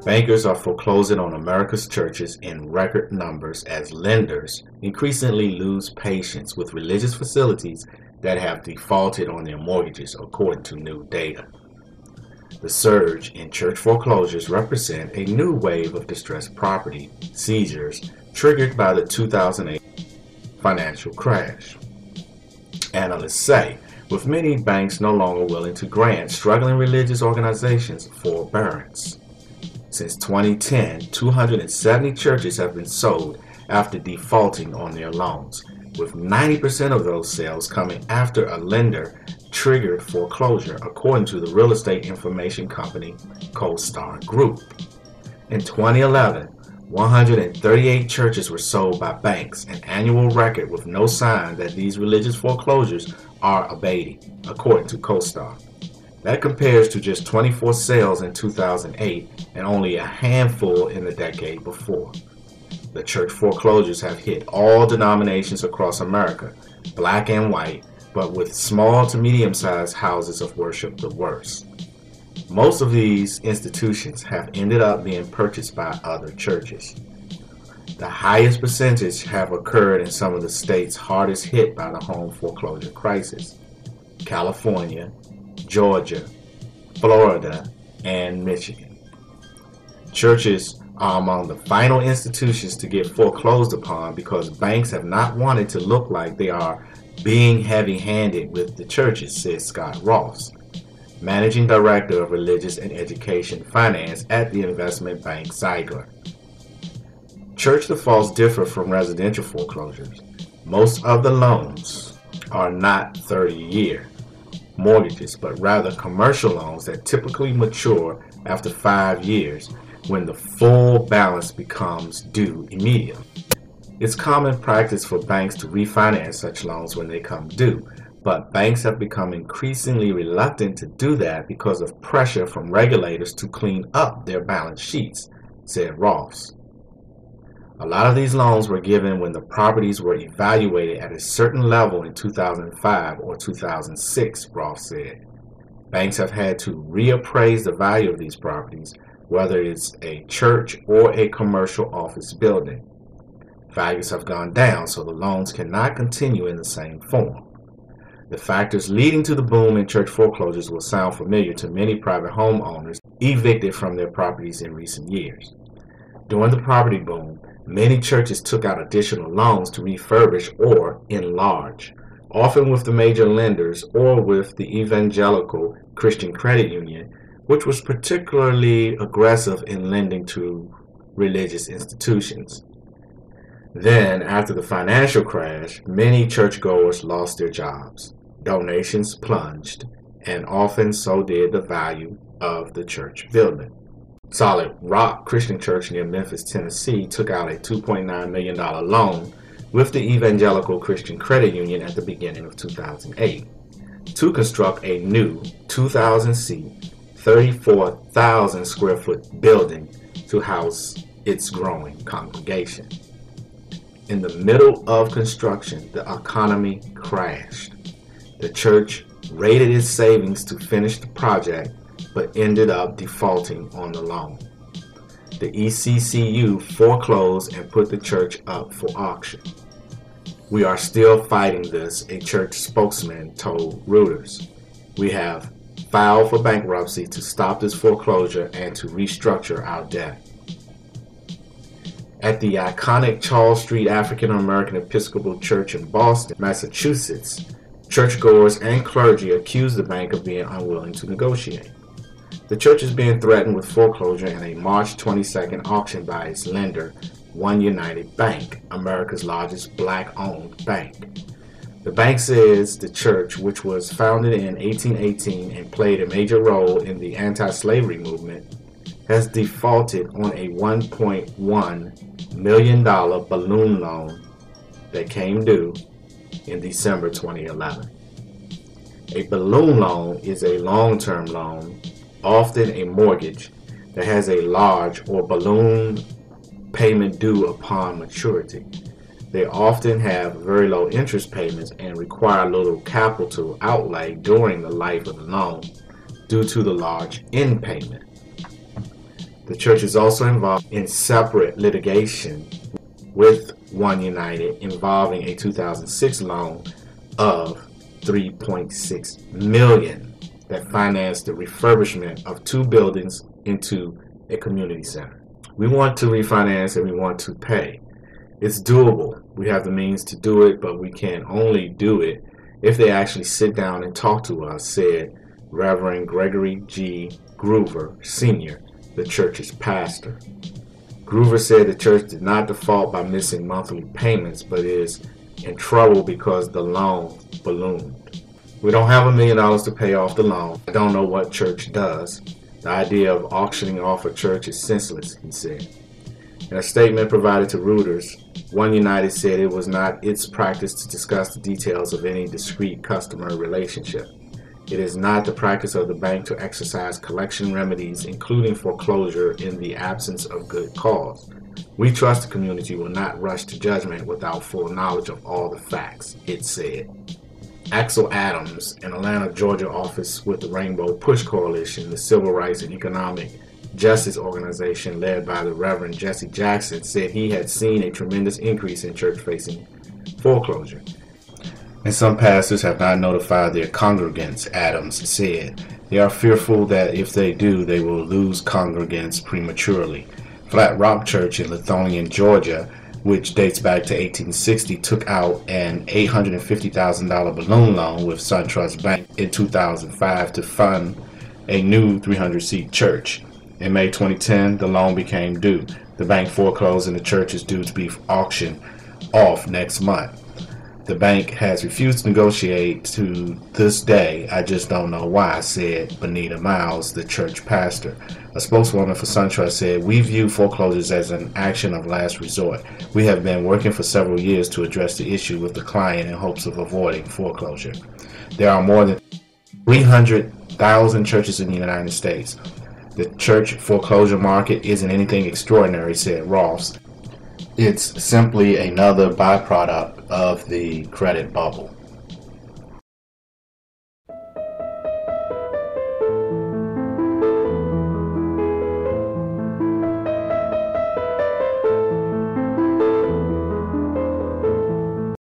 Bankers are foreclosing on America's churches in record numbers as lenders increasingly lose patience with religious facilities that have defaulted on their mortgages, according to new data. The surge in church foreclosures represent a new wave of distressed property seizures triggered by the 2008 financial crash. Analysts say, with many banks no longer willing to grant struggling religious organizations forbearance. Since 2010, 270 churches have been sold after defaulting on their loans, with 90% of those sales coming after a lender triggered foreclosure, according to the real estate information company CoStar Group. In 2011, 138 churches were sold by banks, an annual record with no sign that these religious foreclosures are abating, according to CoStar. That compares to just 24 sales in 2008 and only a handful in the decade before. The church foreclosures have hit all denominations across America, black and white, but with small to medium-sized houses of worship the worst. Most of these institutions have ended up being purchased by other churches. The highest percentage have occurred in some of the states hardest hit by the home foreclosure crisis: California, Georgia, Florida, and Michigan. Churches are among the final institutions to get foreclosed upon because banks have not wanted to look like they are being heavy-handed with the churches, says Scott Ross, Managing Director of Religious and Education Finance at the investment bank Ziegler. Church defaults differ from residential foreclosures. Most of the loans are not 30-year mortgages, but rather commercial loans that typically mature after 5 years when the full balance becomes due immediately. It's common practice for banks to refinance such loans when they come due, but banks have become increasingly reluctant to do that because of pressure from regulators to clean up their balance sheets, said Ross. A lot of these loans were given when the properties were evaluated at a certain level in 2005 or 2006, Ross said. Banks have had to reappraise the value of these properties, whether it's a church or a commercial office building. Values have gone down, so the loans cannot continue in the same form. The factors leading to the boom in church foreclosures will sound familiar to many private homeowners evicted from their properties in recent years. During the property boom, many churches took out additional loans to refurbish or enlarge, often with the major lenders or with the Evangelical Christian Credit Union, which was particularly aggressive in lending to religious institutions. Then, after the financial crash, many churchgoers lost their jobs. Donations plunged, and often so did the value of the church building. Solid Rock Christian Church near Memphis, Tennessee took out a $2.9 million loan with the Evangelical Christian Credit Union at the beginning of 2008 to construct a new 2,000-seat, 34,000 square foot building to house its growing congregation. In the middle of construction, the economy crashed. The church raided its savings to finish the project, but ended up defaulting on the loan. The ECCU foreclosed and put the church up for auction. "We are still fighting this," a church spokesman told Reuters. "We have filed for bankruptcy to stop this foreclosure and to restructure our debt." At the iconic Charles Street African American Episcopal Church in Boston, Massachusetts, churchgoers and clergy accused the bank of being unwilling to negotiate. The church is being threatened with foreclosure in a March 22nd auction by its lender, One United Bank, America's largest black-owned bank. The bank says the church, which was founded in 1818 and played a major role in the anti-slavery movement, has defaulted on a $1.1 million balloon loan that came due in December 2011. A balloon loan is a long-term loan, often a mortgage, that has a large or balloon payment due upon maturity. They often have very low interest payments and require little capital outlay during the life of the loan due to the large end payment. The church is also involved in separate litigation with One United involving a 2006 loan of $3.6 million that financed the refurbishment of 2 buildings into a community center. We want to refinance and we want to pay. It's doable. We have the means to do it, but we can only do it if they actually sit down and talk to us, said Reverend Gregory G. Groover, Sr., the church's pastor. Groover said the church did not default by missing monthly payments, but is in trouble because the loan ballooned. We don't have $1 million to pay off the loan. I don't know what church does. The idea of auctioning off a church is senseless, he said. In a statement provided to Reuters, One United said it was not its practice to discuss the details of any discrete customer relationship. It is not the practice of the bank to exercise collection remedies, including foreclosure, in the absence of good cause. We trust the community will not rush to judgment without full knowledge of all the facts, it said. Axel Adams, an Atlanta, Georgia office with the Rainbow Push Coalition, the civil rights and economic justice organization led by the Reverend Jesse Jackson, said he had seen a tremendous increase in church-facing foreclosure. And some pastors have not notified their congregants, Adams said. They are fearful that if they do, they will lose congregants prematurely. Flat Rock Church in Lithonia, Georgia, which dates back to 1860, took out an $850,000 balloon loan with SunTrust Bank in 2005 to fund a new 300-seat church. In May 2010, the loan became due. The bank foreclosed and the church is due to be auctioned off next month. The bank has refused to negotiate to this day. I just don't know why, said Benita Miles, the church pastor. A spokeswoman for SunTrust said, "We view foreclosures as an action of last resort. We have been working for several years to address the issue with the client in hopes of avoiding foreclosure. There are more than 300,000 churches in the United States. The church foreclosure market isn't anything extraordinary," said Ross. It's simply another byproduct of the credit bubble.